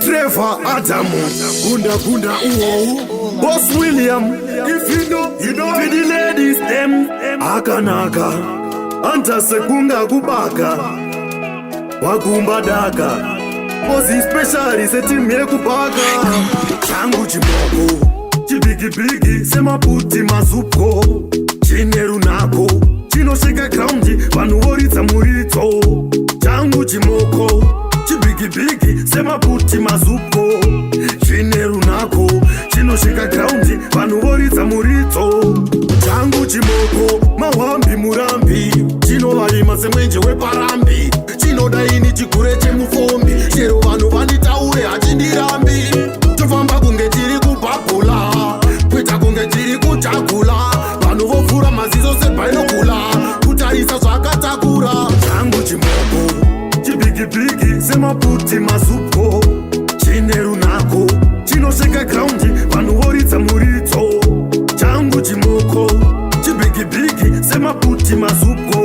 Trevor Adamu, Gunda Uo, Boss William. If you know, with the ladies them, Akanaka, Anta Sekunga Kubaka, Wakumba Daka, Bossy special is a team Kubaka, Changu Chimoko, Chibigi, Sema Puti Mazuko, Chineru Nako, Chino Shika Groundy, Panuorita Murito, Changu Chimoko. Chibigi, sema puti mazuko Chineru nako, chino shika ground Panu worita murito Changu chimoko, mawambi murambi Chino vaima semwenje weparambi Chino daini chikureche mufombi Chero vanu vanditaure hachindirambi Tofamba kunge chiri kupapula Kwita kunge chiri kuchakula Vanu vofura mazizo sepainokula Kutarisa zvakatakura Changu chimoko Chibigi, sema puti mazuko Chineru nako, chino shika ground Panu worita murito Changu chimoko Chibigi, sema puti mazuko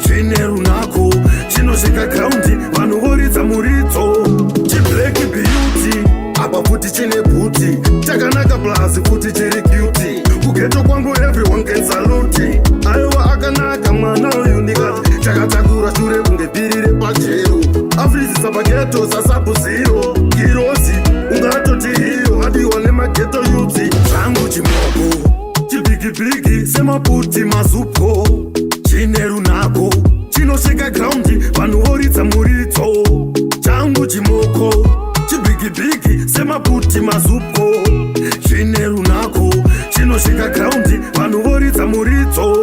Chineru nako, chino shika ground Panu worita murito Chibleki beauty Apa puti chine puti Chakanaka blazi puti chiri cutie Kugeto kwangu everyone can salute Aiwa akanaka mwana unikati Chakatakura shure kunge birire pachero Afrizi sabageto sasapu zero Kirosi, ungatoti hiyo Hadi wane mageto yuti Changu chimoko Chibigi, sema puti mazuko Chineru nako Chino shika ground Panu worita murito Changu chimoko Chibigi, sema puti mazuko Chineru nako Chino shika ground Panu worita murito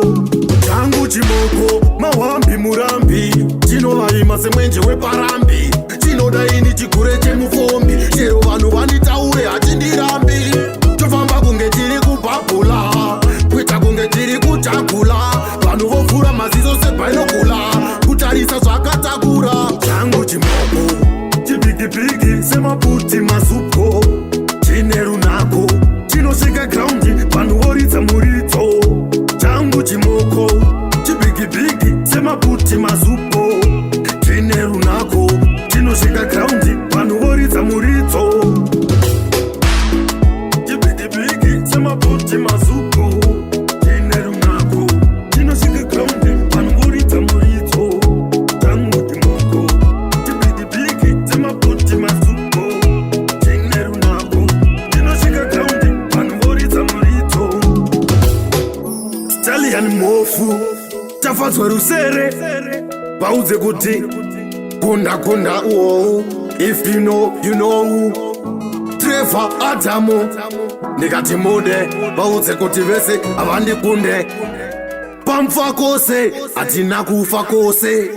Changu chimoko Mawambi murambi Chino vaima semwenje weparambi Chino daini chikureche mufombi Chero vanu vanditaure hachindirambi Tofamba kunge chiri kupapula Kwita kunge chiri kuchakula Vanu vofura mazizo sepainokula Kutarisa zvakatakura Changu chimoko Chibigi, sema puti mazuko Chineru nako Chino shika ground Panu worita murito Changu chimoko Chibigi, sema puti mazuko Chineru nako Chino shika ground Panu worita murito Chibigi, sema puti mazuko Chineru nako Chino shika ground Panu worita murito Changu chimoko Chibigi, sema puti mazuko Chineru nako Chino shika ground Panu worita murito Stallion mofu Tafadzwa rusere Bauze kuti Kunda uo If you know, you know Trevor Adamu Nikati mude Bauze kuti vese Avandi kunde Pamfa kose Atina kufa kose